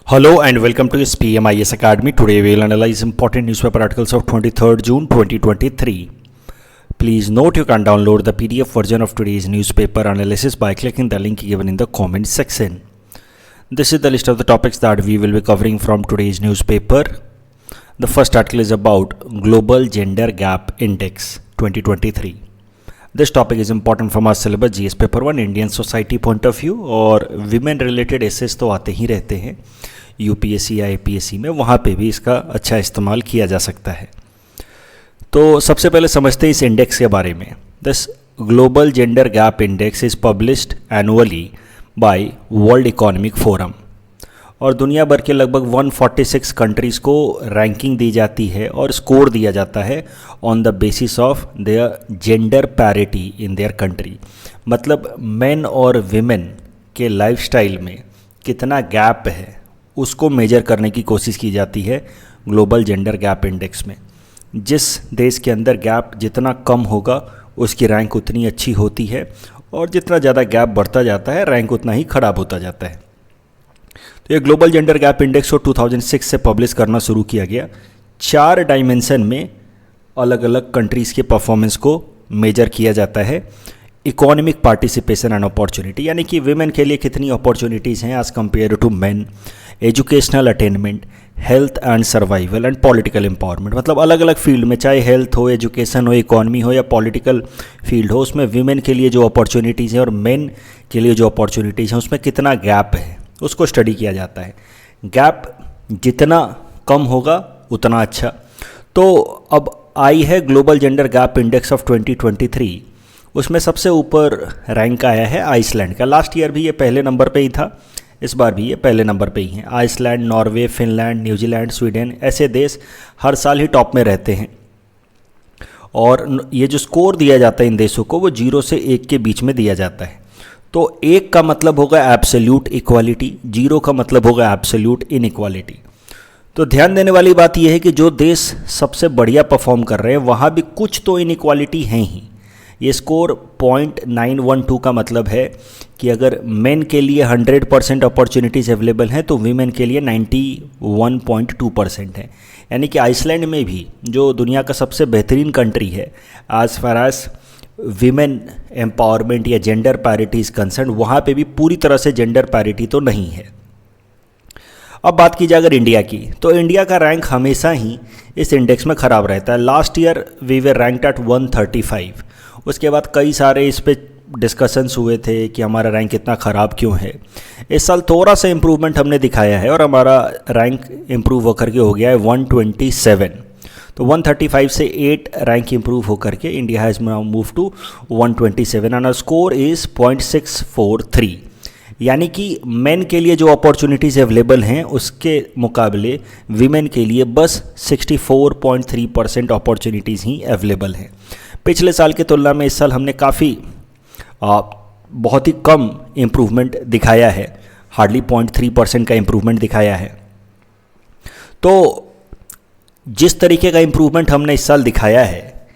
Hello and welcome to SPMIS Academy. Today we will analyze important newspaper articles of 23rd June 2023. Please note you can download the PDF version of today's newspaper analysis by clicking the link given in the comment section. This is the list of the topics that we will be covering from today's newspaper. The first article is about Global Gender Gap Index 2023. This topic is important from our syllabus GS paper 1 Indian society point of view और women related essays तो आते ही रहते हैं UPSC या APSC में, वहाँ पे भी इसका अच्छा इस्तेमाल किया जा सकता है। तो सबसे पहले समझते हैं इस इंडेक्स के बारे में। This global gender gap index is published annually by World Economic Forum और दुनिया भर के लगभग 146 कंट्रीज़ को रैंकिंग दी जाती है और स्कोर दिया जाता है on the basis of their gender parity in their country. मतलब मेन और विमेन के लाइफस्टाइल में कितना गैप है उसको मेजर करने की कोशिश की जाती है ग्लोबल जेंडर गैप इंडेक्स में। जिस देश के अंदर गैप जितना कम होगा उसकी रैंक उतनी अच्छी होती है और जितना ज़्यादा गैप बढ़ता जाता है रैंक उतना ही ख़राब होता जाता है। तो ये ग्लोबल जेंडर गैप इंडेक्स को 2006 से पब्लिश करना शुरू किया गया। 4 डायमेंशन में अलग अलग कंट्रीज़ के परफॉर्मेंस को मेजर किया जाता है। इकोनॉमिक पार्टिसिपेशन एंड अपॉर्चुनिटी, यानी कि विमेन के लिए कितनी अपॉर्चुनिटीज़ हैं as compare to men, educational attainment, health and survival and political empowerment. मतलब अलग अलग फील्ड में, चाहे हेल्थ हो, एजुकेशन हो, इकोनॉमी हो या पॉलिटिकल फील्ड हो, उसमें विमेन के लिए जो अपॉर्चुनिटीज़ हैं और मेन के लिए जो अपॉर्चुनिटीज़ हैं उसमें कितना गैप है उसको स्टडी किया जाता है। गैप जितना कम होगा उतना अच्छा। तो अब आई है global gender gap index of 2023। उसमें सबसे ऊपर रैंक आया है आइसलैंड का। लास्ट ईयर भी ये पहले नंबर पे ही था, इस बार भी ये पहले नंबर पे ही हैं। Iceland, Norway, Finland, New Zealand, Sweden, ऐसे देश हर साल ही टॉप में रहते हैं और ये जो स्कोर दिया जाता है इन देशों को वो 0 से 1 के बीच में दिया जाता है। तो 1 का मतलब होगा एब्सोल्यूट इक्वालिटी, 0 का मतलब होगा एब्सोल्यूट इनइक्वालिटी। तो ध्यान देने वाली बात यह है कि जो देश सबसे बढ़िया परफॉर्म कर रहे हैं वहाँ भी कुछ तो इनइक्वालिटी हैं ही। ये स्कोर 0.912 का मतलब है कि अगर मेन के लिए 100% अपॉर्चुनिटीज़ अवेलेबल हैं तो वीमेन के लिए 91.2% है। यानी कि आइसलैंड में भी, जो दुनिया का सबसे बेहतरीन कंट्री है as far as women empowerment या जेंडर पैरिटी इज़ कंसर्न, वहाँ पे भी पूरी तरह से जेंडर पैरिटी तो नहीं है। अब बात की जाए अगर इंडिया की, तो इंडिया का रैंक हमेशा ही इस इंडेक्स में ख़राब रहता है। Last year we were ranked at 135। उसके बाद कई सारे इस पे डिस्कशंस हुए थे कि हमारा रैंक इतना ख़राब क्यों है। इस साल थोड़ा सा इम्प्रूवमेंट हमने दिखाया है और हमारा रैंक इम्प्रूव होकर के हो गया है 127। तो 135 से 8 रैंक इम्प्रूव होकर के India has now move to 127 and score is 0.643। यानी कि मेन के लिए जो अपॉर्चुनिटीज़ अवेलेबल हैं उसके मुकाबले वीमेन के लिए बस 64.3% अपॉर्चुनिटीज़ ही अवेलेबल हैं। पिछले साल की तुलना में इस साल हमने काफ़ी बहुत ही कम इम्प्रूवमेंट दिखाया है, हार्डली 0.3% का इम्प्रूवमेंट दिखाया है। तो जिस तरीके का इम्प्रूवमेंट हमने इस साल दिखाया है,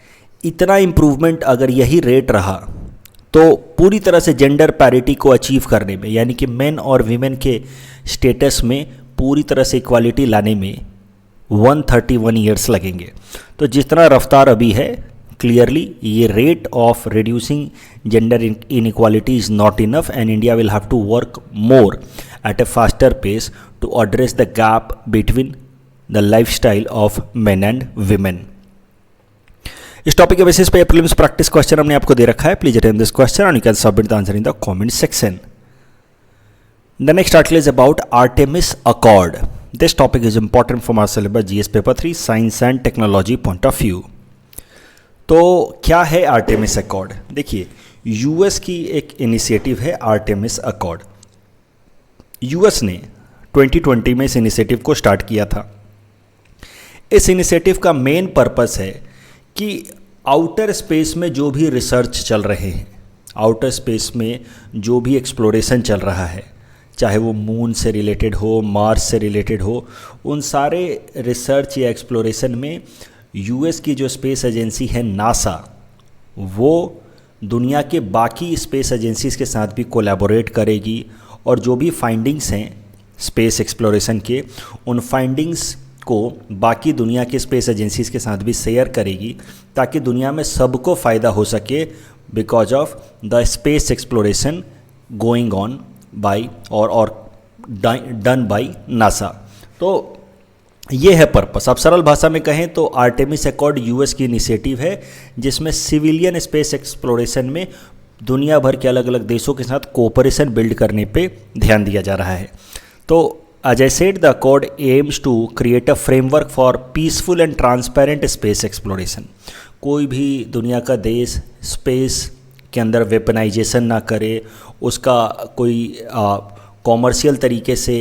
इतना इम्प्रूवमेंट अगर यही रेट रहा तो पूरी तरह से जेंडर पैरिटी को अचीव करने में, यानी कि मेन और वीमेन के स्टेटस में पूरी तरह से इक्वालिटी लाने में 131 ईयर्स लगेंगे। तो जितना रफ्तार अभी है, क्लियरली ये rate of reducing gender inequality is not enough and India will have to work more at a faster pace to address the gap between the lifestyle of men and women. इस topic के basis पे prelims practice question हमने आपको दे रखा है। Please attend this question and you can submit the answer in the comment section. The next article is about Artemis Accord. This topic is important from our syllabus GS paper 3 science and technology point of view. तो क्या है Artemis accord? देखिए, US की एक initiative है Artemis accord. US ने 2020 में इस इनिशिएटिव को स्टार्ट किया था। इस इनिशिएटिव का मेन पर्पस है कि आउटर स्पेस में जो भी रिसर्च चल रहे हैं, आउटर स्पेस में जो भी एक्सप्लोरेशन चल रहा है, चाहे वो मून से रिलेटेड हो, मार्स से रिलेटेड हो, उन सारे रिसर्च या एक्सप्लोरेशन में यूएस की जो स्पेस एजेंसी है नासा, वो दुनिया के बाकी स्पेस एजेंसीज़ के साथ भी कोलैबोरेट करेगी और जो भी फाइंडिंग्स हैं स्पेस एक्सप्लोरेशन के उन फाइंडिंग्स को बाकी दुनिया के स्पेस एजेंसीज के साथ भी शेयर करेगी, ताकि दुनिया में सबको फ़ायदा हो सके because of the space exploration going on by और डन बाय नासा। तो ये है पर्पस। अब सरल भाषा में कहें तो आर्टेमिस अकॉर्ड यूएस की इनिशिएटिव है, जिसमें सिविलियन स्पेस एक्सप्लोरेशन में दुनिया भर के अलग अलग देशों के साथ कोऑपरेशन बिल्ड करने पे ध्यान दिया जा रहा है। तो as I said, the accord aims to create a framework for peaceful and transparent space exploration। कोई भी दुनिया का देश स्पेस के अंदर वेपनाइजेशन ना करे, उसका कोई कॉमर्शियल तरीके से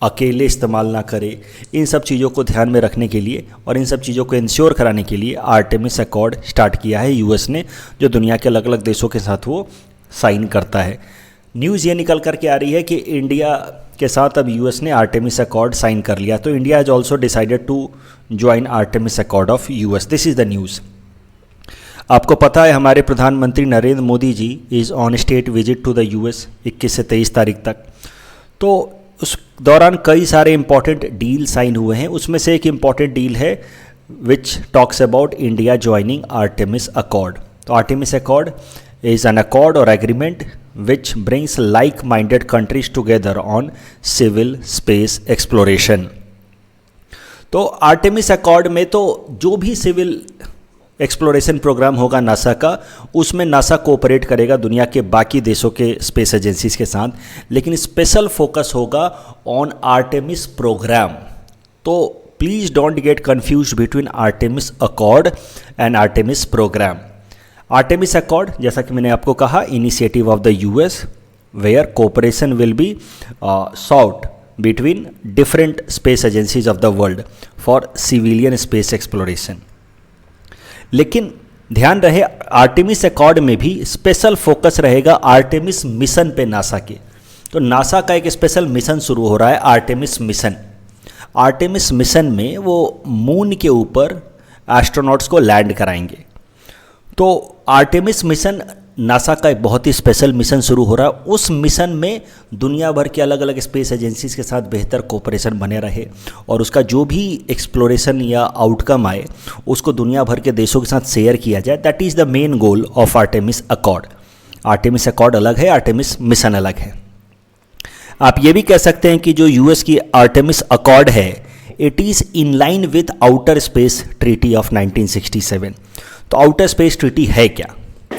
अकेले इस्तेमाल ना करे, इन सब चीज़ों को ध्यान में रखने के लिए और इन सब चीज़ों को इंश्योर कराने के लिए आर्टेमिस अकॉर्ड स्टार्ट किया है यूएस ने, जो दुनिया के अलग अलग देशों के साथ वो साइन करता है। न्यूज़ ये निकल कर के आ रही है कि इंडिया के साथ अब यूएस ने आर्टेमिस अकॉर्ड साइन कर लिया, तो India has also decided to join Artemis Accord of US. This is the news. आपको पता है हमारे प्रधानमंत्री Narendra Modi ji is on state visit to the US 21 से 23 तारीख तक। तो उस दौरान कई सारे इंपॉर्टेंट डील साइन हुए हैं। उसमें से एक इम्पॉर्टेंट डील है which talks about India joining Artemis Accord. तो Artemis Accord is an accord or agreement which brings like-minded countries together on civil space exploration। तो आर्टेमिस अकॉर्ड में तो जो भी सिविल एक्सप्लोरेशन प्रोग्राम होगा नासा का, उसमें नासा कोऑपरेट करेगा दुनिया के बाकी देशों के स्पेस एजेंसीज के साथ, लेकिन स्पेशल फोकस होगा ऑन आर्टेमिस प्रोग्राम। तो please don't get confuse between Artemis Accord and Artemis program. Artemis Accord, जैसा कि मैंने आपको कहा, initiative of the US where cooperation will be sought between different space agencies of the world for civilian space exploration. लेकिन ध्यान रहे, आर्टेमिस अकॉर्ड में भी स्पेशल फोकस रहेगा आर्टेमिस मिशन पे नासा के। तो नासा का एक स्पेशल मिशन शुरू हो रहा है, आर्टेमिस मिशन। आर्टेमिस मिशन में वो मून के ऊपर एस्ट्रोनॉट्स को लैंड कराएंगे। तो आर्टेमिस मिशन नासा का एक बहुत ही स्पेशल मिशन शुरू हो रहा है। उस मिशन में दुनिया भर के अलग अलग स्पेस एजेंसीज के साथ बेहतर कोऑपरेशन बने रहे और उसका जो भी एक्सप्लोरेशन या आउटकम आए उसको दुनिया भर के देशों के साथ शेयर किया जाए। That is the main goal of Artemis accord. Artemis accord अलग है, आर्टेमिस मिशन अलग है। आप ये भी कह सकते हैं कि जो यूएस की आर्टेमिस अकॉर्ड है, it is in line with outer space treaty of 1967। तो आउटर स्पेस ट्रीटी है क्या?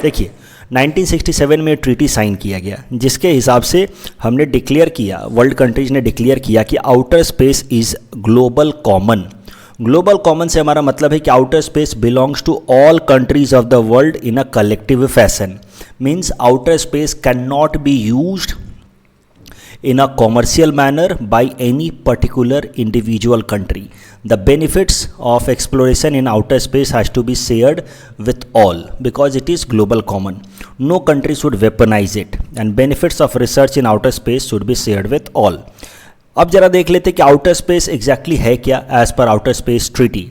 देखिए, 1967 में ट्रीटी साइन किया गया, जिसके हिसाब से हमने डिक्लेयर किया, वर्ल्ड कंट्रीज ने डिक्लेयर किया कि outer space is global common. Global common से हमारा मतलब है कि outer space belongs to all countries of the world in a collective fashion. Means outer space can not be used in a commercial manner by any particular individual country. The benefits of exploration in outer space has to be shared with all because it is global common. No country should weaponize it and benefits of research in outer space should be shared with all. अब जरा देख लेते कि outer space exactly है क्या as per outer space treaty.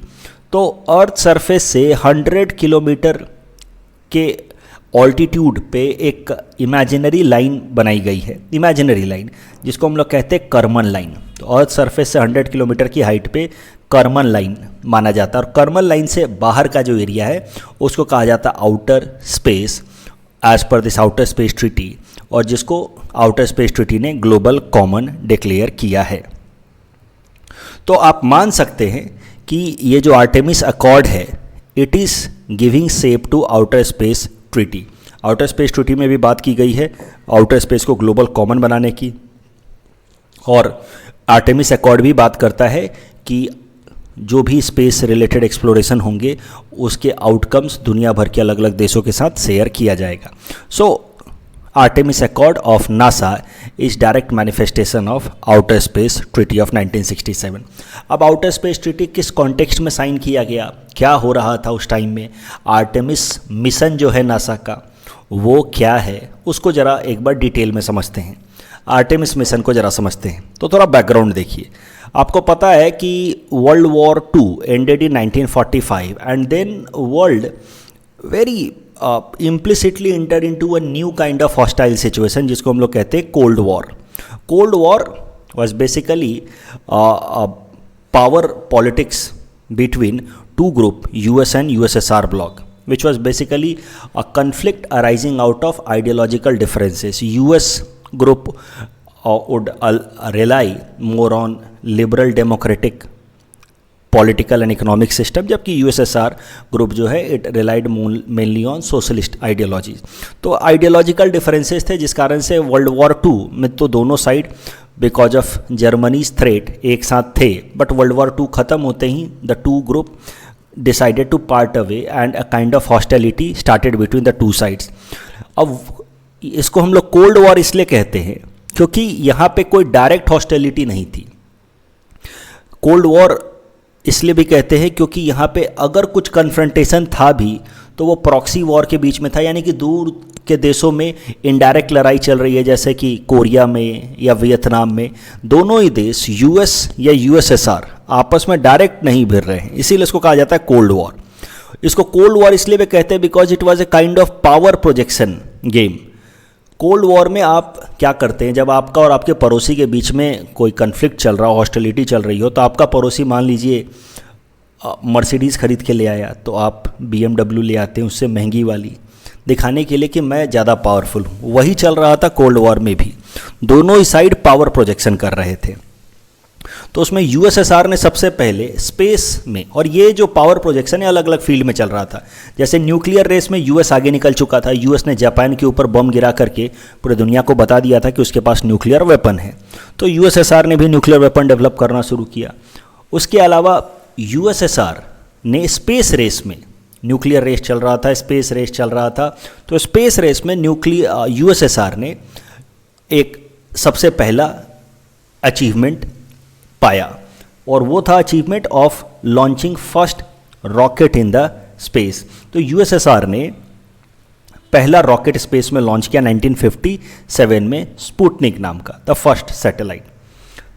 तो earth surface से 100 kilometre के ऑल्टीट्यूड पे एक इमेजिनरी लाइन बनाई गई है, इमेजिनरी लाइन जिसको हम लोग कहते हैं कर्मन लाइन। तो अर्थ सरफेस से 100 किलोमीटर की हाइट पे कर्मन लाइन माना जाता है और कर्मन लाइन से बाहर का जो एरिया है उसको कहा जाता है outer space as per this outer space treaty, और जिसको आउटर स्पेस ट्रीटी ने ग्लोबल कॉमन डिक्लेयर किया है। तो आप मान सकते हैं कि ये जो आर्टेमिस अकॉर्ड है, it is giving shape to outer space treaty. Outer space treaty में भी बात की गई है आउटर स्पेस को ग्लोबल कॉमन बनाने की, और आर्टेमिस अकॉर्ड भी बात करता है कि जो भी स्पेस रिलेटेड एक्सप्लोरेशन होंगे उसके आउटकम्स दुनिया भर के अलग अलग देशों के साथ शेयर किया जाएगा। So Artemis Accord of NASA is direct manifestation of outer space treaty of 1967। अब आउटर स्पेस ट्रीटी किस कॉन्टेक्स्ट में साइन किया गया, क्या हो रहा था उस टाइम में, आर्टेमिस मिशन जो है नासा का वो क्या है, उसको ज़रा एक बार डिटेल में समझते हैं। आर्टेमिस मिशन को ज़रा समझते हैं तो थोड़ा बैकग्राउंड देखिए। आपको पता है कि world war 2 ended in 1945 and then world very implicitly entered into a new kind of hostile situation जिसको हम लोग कहते हैं cold war. Cold war was basically power politics between two group, US and USSR bloc, which was basically a conflict arising out of ideological differences. US group would rely more on liberal democratic political and economic system, जबकि USSR group जो है it relied mainly on socialist ideologies. तो ideological differences थे जिस कारण से world war to में तो दोनों side because of Germany's threat एक साथ थे, बट वर्ल्ड वॉर टू ख़त्म होते ही the two group decided to part away and a kind of hostility started between the two sides. अब इसको हम लोग कोल्ड वॉर इसलिए कहते हैं क्योंकि यहाँ पे कोई डायरेक्ट हॉस्टिलिटी नहीं थी. कोल्ड वॉर इसलिए भी कहते हैं क्योंकि यहाँ पे अगर कुछ कन्फ्रंटेशन था भी तो वो प्रॉक्सी वॉर के बीच में था, यानी कि दूर के देशों में इनडायरेक्ट लड़ाई चल रही है, जैसे कि कोरिया में या वियतनाम में. दोनों ही देश यूएस या यूएसएसआर आपस में डायरेक्ट नहीं भिड़ रहे हैं, इसीलिए इसको कहा जाता है कोल्ड वॉर. इसको कोल्ड वॉर इसलिए भी कहते हैं because it was a kind of power projection game. Cold war में आप क्या करते हैं, जब आपका और आपके पड़ोसी के बीच में कोई कन्फ्लिक्ट चल रहा हो, हॉस्टिलिटी चल रही हो, तो आपका पड़ोसी मान लीजिए मर्सिडीज़ खरीद के ले आया तो आप BMW ले आते हैं उससे महंगी वाली, दिखाने के लिए कि मैं ज़्यादा पावरफुल हूँ. वही चल रहा था कोल्ड वॉर में भी, दोनों ही साइड पावर प्रोजेक्शन कर रहे थे. तो उसमें यूएसएसआर ने सबसे पहले स्पेस में, और ये जो पावर प्रोजेक्शन है अलग अलग फील्ड में चल रहा था. जैसे न्यूक्लियर रेस में यूएस आगे निकल चुका था, यूएस ने जापान के ऊपर बम गिरा करके पूरी दुनिया को बता दिया था कि उसके पास न्यूक्लियर वेपन है. तो यूएसएसआर ने भी न्यूक्लियर वेपन डेवलप करना शुरू किया. उसके अलावा यूएसएसआर ने स्पेस रेस में, न्यूक्लियर रेस चल रहा था, स्पेस रेस चल रहा था, तो स्पेस रेस में यूएसएसआर ने एक सबसे पहला अचीवमेंट पाया, और वो था achievement of launching first rocket in the space. तो यूएसएसआर ने पहला रॉकेट स्पेस में लॉन्च किया 1957 में, स्पुतनिक नाम का, द फर्स्ट सैटेलाइट.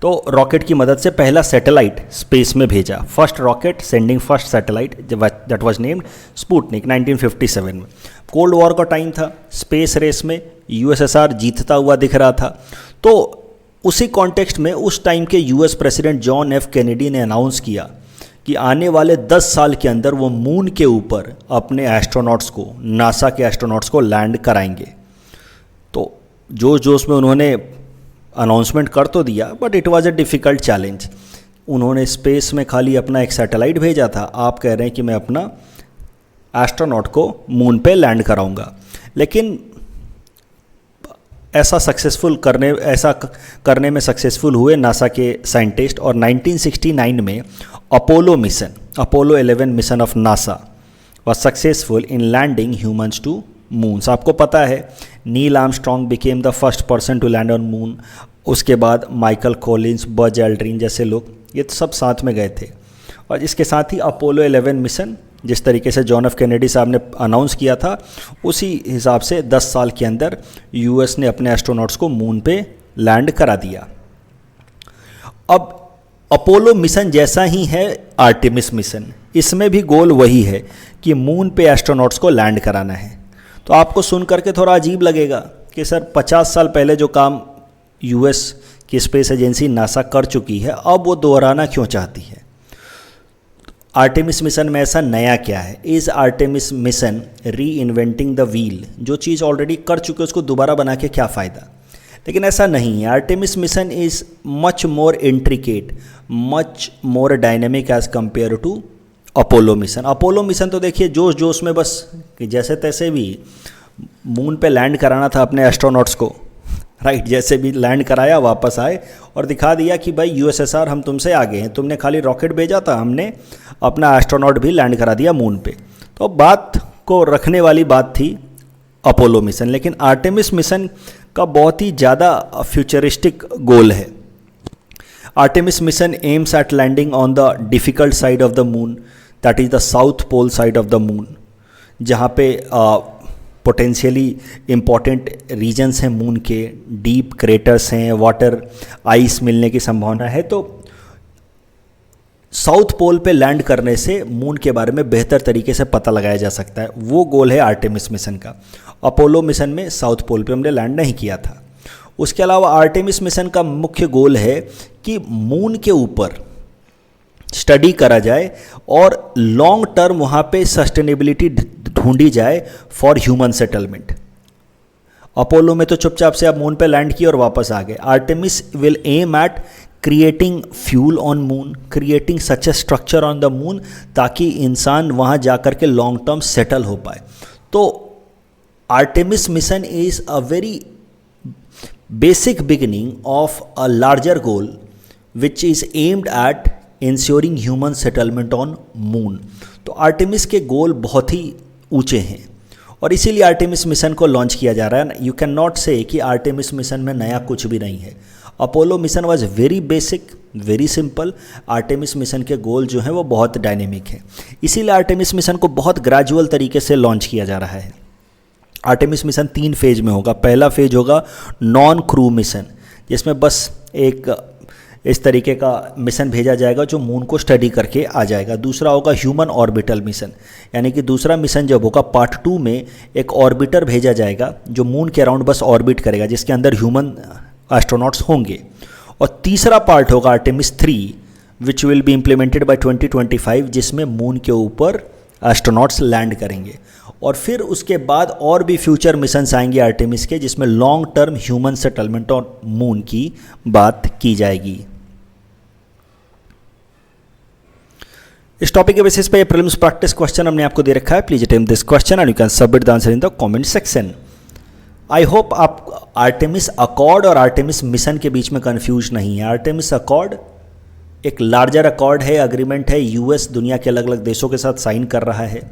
तो रॉकेट की मदद से पहला सैटेलाइट स्पेस में भेजा, first rocket sending first satellite that was named Sputnik 1957 में. कोल्ड वॉर का टाइम था, स्पेस रेस में यूएसएसआर जीतता हुआ दिख रहा था. तो उसी कॉन्टेक्स्ट में उस टाइम के US president John F Kennedy ने अनाउंस किया कि आने वाले 10 साल के अंदर वो मून के ऊपर अपने एस्ट्रोनॉट्स को, नासा के एस्ट्रोनॉट्स को लैंड कराएंगे. तो जोश जोश में उन्होंने अनाउंसमेंट कर तो दिया, but it was a difficult challenge. उन्होंने स्पेस में खाली अपना एक सैटेलाइट भेजा था, आप कह रहे हैं कि मैं अपना एस्ट्रोनॉट को मून पे लैंड कराऊंगा. लेकिन ऐसा करने में सक्सेसफुल हुए नासा के साइंटिस्ट, और 1969 में Apollo 11 mission of NASA was successful in landing humans to moons. आपको पता है Neil Armstrong became the first person to land on moon. उसके बाद माइकल कॉलिंस, बज एल्ड्रिन जैसे लोग, ये तो सब साथ में गए थे. और इसके साथ ही अपोलो 11 मिशन, जिस तरीके से जॉन एफ कैनेडी साहब ने अनाउंस किया था, उसी हिसाब से 10 साल के अंदर यूएस ने अपने एस्ट्रोनॉट्स को मून पे लैंड करा दिया. अब अपोलो मिशन जैसा ही है आर्टेमिस मिशन, इसमें भी गोल वही है कि मून पे एस्ट्रोनॉट्स को लैंड कराना है. तो आपको सुन करके थोड़ा अजीब लगेगा कि सर 50 साल पहले जो काम यूएस की स्पेस एजेंसी नासा कर चुकी है, अब वो दोहराना क्यों चाहती है. आर्टेमिस मिशन में ऐसा नया क्या है? इज़ आर्टेमिस मिशन री इन्वेंटिंग द व्हील? जो चीज़ ऑलरेडी कर चुके उसको दोबारा बना के क्या फ़ायदा. लेकिन ऐसा नहीं है. Artemis mission is much more intricate, much more dynamic as compare to Apollo mission. Apollo mission तो देखिए जोश जोश में बस कि जैसे तैसे भी मून पे लैंड कराना था अपने एस्ट्रोनॉट्स को, राइट. जैसे भी लैंड कराया, वापस आए और दिखा दिया कि भाई यूएसएसआर हम तुमसे आगे हैं, तुमने खाली रॉकेट भेजा था, हमने अपना एस्ट्रोनॉट भी लैंड करा दिया मून पे. तो बात को रखने वाली बात थी अपोलो मिशन. लेकिन आर्टेमिस मिशन का बहुत ही ज़्यादा फ्यूचरिस्टिक गोल है. Artemis mission aims at landing on the difficult side of the moon, that is the south pole side of the moon, जहाँ पे पोटेंशियली इम्पॉर्टेंट रीजन्स हैं मून के, डीप क्रेटर्स हैं, वाटर आइस मिलने की संभावना है. तो साउथ पोल पे लैंड करने से मून के बारे में बेहतर तरीके से पता लगाया जा सकता है. वो गोल है आर्टेमिस मिशन का. अपोलो मिशन में साउथ पोल पे हमने लैंड नहीं किया था. उसके अलावा आर्टेमिस मिशन का मुख्य गोल है कि मून के ऊपर स्टडी करा जाए और लॉन्ग टर्म वहाँ पे सस्टेनेबिलिटी ढूंढी जाए फॉर ह्यूमन सेटलमेंट। अपोलो में तो चुपचाप से आप मून पे लैंड किए और वापस आ गए। Artemis will aim at creating fuel on moon, creating such a structure on the moon, ताकि इंसान वहाँ जा कर के लॉन्ग टर्म सेटल हो पाए। तो Artemis mission is a very basic beginning of a larger goal which is aimed at ensuring human settlement on moon. तो आर्टेमिस के गोल बहुत ही ऊंचे हैं और इसीलिए आर्टेमिस मिशन को लॉन्च किया जा रहा है। यू कैन नॉट से कि आर्टेमिस मिशन में नया कुछ भी नहीं है। Apollo mission was very basic, very simple. Artemis mission के गोल जो हैं वो बहुत डायनेमिक हैं, इसीलिए आर्टेमिस मिशन को बहुत ग्रेजुअल तरीके से लॉन्च किया जा रहा है। आर्टेमिस मिशन 3 फेज में होगा। पहला फेज होगा नॉन क्रू मिशन, जिसमें बस एक इस तरीके का मिशन भेजा जाएगा जो मून को स्टडी करके आ जाएगा। दूसरा होगा ह्यूमन ऑर्बिटल मिशन, यानी कि दूसरा मिशन जब होगा पार्ट 2 में एक ऑर्बिटर भेजा जाएगा जो मून के अराउंड बस ऑर्बिट करेगा, जिसके अंदर ह्यूमन एस्ट्रोनॉट्स होंगे। और तीसरा पार्ट होगा Artemis 3 which will be implemented by 2025, जिसमें मून के ऊपर एस्ट्रोनॉट्स लैंड करेंगे। और फिर उसके बाद और भी फ्यूचर मिशंस आएंगे आर्टेमिस के, जिसमें long term human settlement on moon की बात की जाएगी। इस टॉपिक के बेसिस पे ये प्रीलिम्स प्रैक्टिस क्वेश्चन हमने आपको दे रखा है। Please attempt this question and you can submit the answer in the comment section. I hope आप आर्टेमिस अकॉर्ड और आर्टेमिस मिशन के बीच में कंफ्यूज नहीं है। आर्टेमिस अकॉर्ड एक लार्जर अकॉर्ड है, अग्रीमेंट है, यूएस दुनिया के अलग अलग देशों के साथ साइन कर रहा है।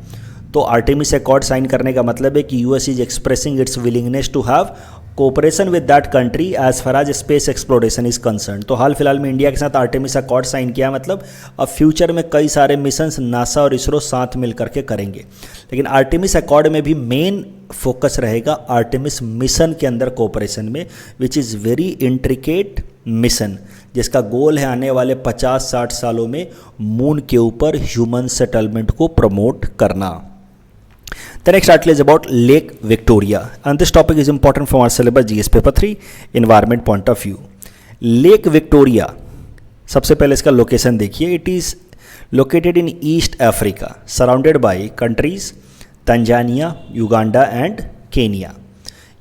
तो आर्टेमिस अकॉर्ड साइन करने का मतलब है कि US is expressing its willingness to have cooperation with that country as far as space exploration is concern. तो हाल फिलहाल में इंडिया के साथ आर्टेमिस अकॉर्ड साइन किया, मतलब अब फ्यूचर में कई सारे मिशंस नासा और इसरो साथ मिल करके करेंगे। लेकिन आर्टेमिस अकॉर्ड में भी मेन फोकस रहेगा आर्टेमिस मिशन के अंदर कोऑपरेशन में, which is very intricate mission, जिसका गोल है आने वाले 50-60 सालों में मून के ऊपर ह्यूमन सेटलमेंट को प्रमोट करना। The next article is about Lake Victoria, and this topic is important from our syllabus GS paper 3 environment point of view. Lake Victoria, सबसे पहले इसका लोकेशन देखिए। It is located in east Africa, surrounded by countries Tanzania, Uganda and Kenya.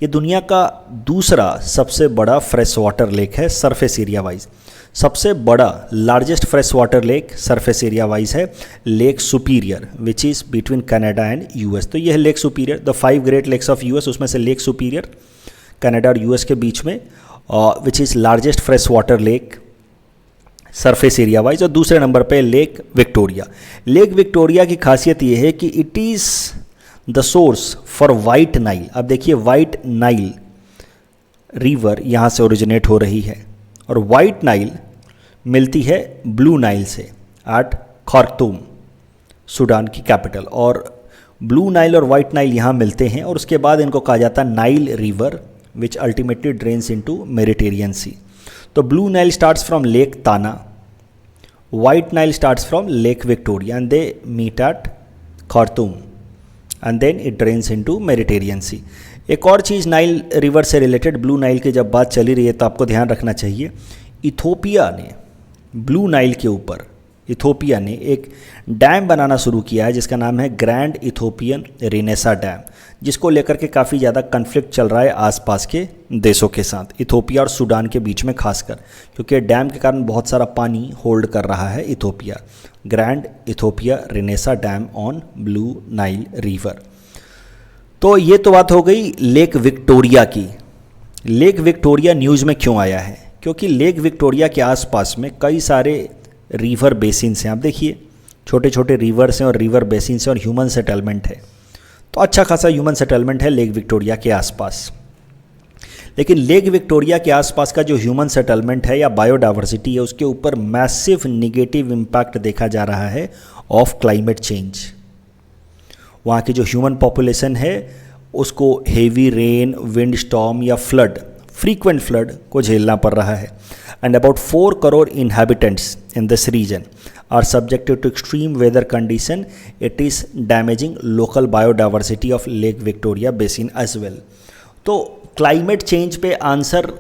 ये दुनिया का दूसरा सबसे बड़ा फ्रेश वाटर लेक है सरफेस एरिया वाइज। सबसे बड़ा largest fresh water lake surface area wise है lake Superior, which is between Canada and US. तो ये है lake Superior, the 5 great lakes of US, उसमें से लेक सुपीरियर कनाडा और यूएस के बीच में, which is largest fresh water lake surface area wise. और दूसरे नंबर पे लेक विक्टोरिया। लेक विक्टोरिया की खासियत ये है कि it is the source for white Nile. अब देखिए, वाइट नाइल रिवर यहाँ से ओरिजिनेट हो रही है और वाइट नाइल मिलती है ब्लू नाइल से एट खार्तूम, सूडान की कैपिटल। और ब्लू नाइल और वाइट नाइल यहाँ मिलते हैं और उसके बाद इनको कहा जाता है Nile river, which ultimately drains into Mediterranean sea. तो blue Nile starts from lake Tana, white Nile starts from lake Victoria and they meet at Khartoum and then it drains into Mediterranean sea. एक और चीज़ Nile river से related, blue Nile की जब बात चली रही है तो आपको ध्यान रखना चाहिए, इथोपिया ने ब्लू नाइल के ऊपर इथोपिया ने एक डैम बनाना शुरू किया है जिसका नाम है ग्रैंड इथोपियन रिनेसा डैम, जिसको लेकर के काफ़ी ज़्यादा कन्फ्लिक्ट चल रहा है आसपास के देशों के साथ, इथोपिया और सूडान के बीच में खासकर, क्योंकि डैम के कारण बहुत सारा पानी होल्ड कर रहा है Ethiopia. Grand Ethiopia renaissance dam on blue Nile river. तो ये तो बात हो गई लेक विक्टोरिया की। लेक विक्टोरिया न्यूज़ में क्यों आया है? क्योंकि लेक विक्टोरिया के आसपास में कई सारे रिवर बेसिन्स हैं। आप देखिए, छोटे छोटे रिवर्स हैं और रिवर बेसिन्स हैं और ह्यूमन सेटलमेंट है। तो अच्छा खासा ह्यूमन सेटलमेंट है लेक विक्टोरिया के आसपास। लेकिन लेक विक्टोरिया के आसपास का जो ह्यूमन सेटलमेंट है या बायोडाइवर्सिटी है, उसके ऊपर मैसिव निगेटिव इम्पैक्ट देखा जा रहा है ऑफ क्लाइमेट चेंज। वहाँ की जो ह्यूमन पॉपुलेशन है उसको हेवी रेन, विंड स्टॉर्म या फ्लड, फ्रीक्वेंट फ्लड को झेलना पड़ रहा है। And about 4 crore inhabitants in this region are subjected to extreme weather condition. It is damaging local biodiversity of Lake Victoria Basin as well. तो climate change पे answer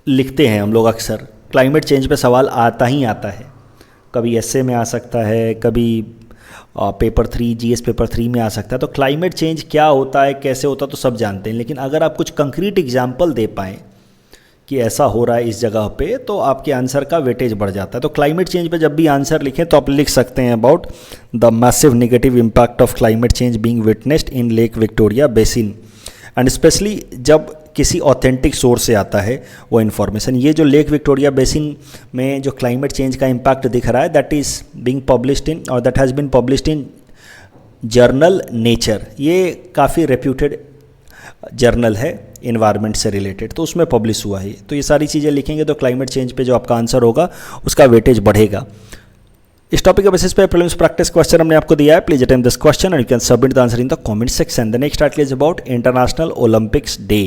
लिखते हैं हम लोग अक्सर, क्लाइमेट चेंज पे सवाल आता ही आता है। कभी एसए में आ सकता है, कभी पेपर 3 जीएस पेपर 3 में आ सकता है। तो क्लाइमेट चेंज क्या होता है, कैसे होता है, तो सब जानते हैं, लेकिन अगर आप कुछ कंक्रीट एग्जाम्पल दे पाएँ कि ऐसा हो रहा है इस जगह पे, तो आपके आंसर का वेटेज बढ़ जाता है। तो क्लाइमेट चेंज पे जब भी आंसर लिखें तो आप लिख सकते हैं about the massive negative impact of climate change being witnessed in lake Victoria basin, and specially जब किसी ऑथेंटिक सोर्स से आता है वो इन्फॉर्मेशन। ये जो लेक विक्टोरिया बेसिन में जो क्लाइमेट चेंज का इम्पैक्ट दिख रहा है, that is being published in और that has been published in journal Nature. ये काफ़ी रेप्यूटेड जर्नल है इन्वायरमेंट से रिलेटेड, तो उसमें पब्लिश हुआ है। तो ये सारी चीज़ें लिखेंगे तो क्लाइमेट चेंज पे जो आपका आंसर होगा उसका वेटेज बढ़ेगा। इस टॉपिक के बेसिस पे प्रीलिम्स प्रैक्टिस क्वेश्चन हमने आपको दिया है। Please attempt this question and you can submit the answer in the comment section. The next article is about international Olympics day.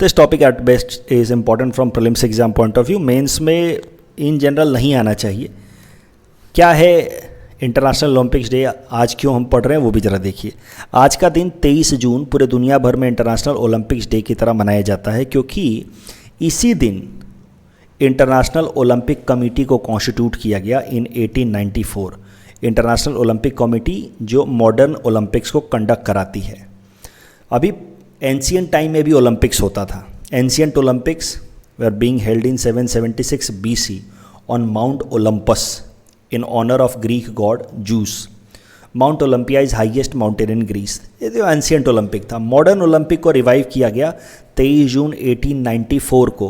This topic at best is important from prelims exam point of view, mains में in general नहीं आना चाहिए। क्या है international Olympics day, आज क्यों हम पढ़ रहे हैं वो भी ज़रा देखिए। आज का दिन 23 जून पूरे दुनिया भर में इंटरनेशनल ओलंपिक्स डे की तरह मनाया जाता है, क्योंकि इसी दिन इंटरनेशनल ओलंपिक कमेटी को कॉन्स्टिट्यूट किया गया इन 1894। इंटरनेशनल ओलंपिक कमेटी जो मॉडर्न ओलंपिक्स को कंडक्ट कराती है। अभी एंशियंट टाइम में भी ओलंपिक्स होता था। Ancient Olympics were being held in 776 BC on mount Olympus in honor of Greek god Zeus. Mount Olympia is highest mountain in Greece. ये जो एंशियंट ओलंपिक था। मॉडर्न ओलंपिक को रिवाइव किया गया 23 जून 1894 को,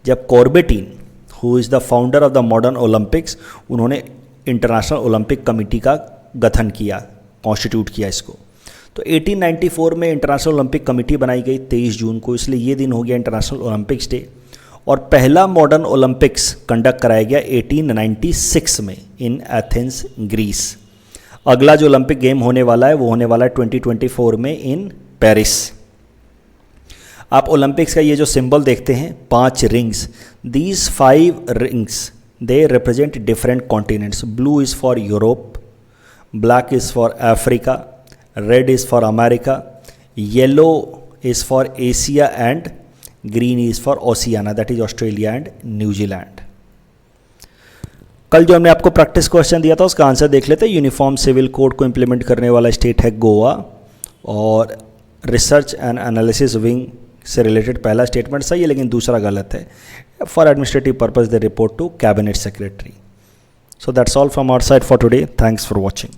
जब Coubertin who is the founder of the modern Olympics, उन्होंने international Olympic committee का गठन किया, कॉन्स्टिट्यूट किया इसको। तो 1894 में इंटरनेशनल ओलंपिक कमेटी बनाई गई 23 जून को, इसलिए ये दिन हो गया इंटरनेशनल ओलंपिक्स डे। और पहला मॉडर्न ओलंपिक्स कंडक्ट कराया गया 1896 में इन एथेंस ग्रीस। अगला जो ओलंपिक गेम होने वाला है वो होने वाला है 2024 में इन पेरिस। आप ओलंपिक्स का ये जो सिंबल देखते हैं 5 rings, these 5 rings they represent different continents. Blue is for Europe, black is for Africa, red is for America, yellow is for Asia and green is for Oceania, that is Australia and New Zealand. कल जो हमने आपको practice question दिया था उसका answer देख लेते हैं। यूनिफॉर्म सिविल कोड को इंप्लीमेंट करने वाला स्टेट है गोवा, और रिसर्च एंड एनालिसिस विंग से रिलेटेड पहला स्टेटमेंट सही है, लेकिन दूसरा गलत है। For administrative purpose they report to cabinet secretary. So that's all from our side for today. Thanks for watching.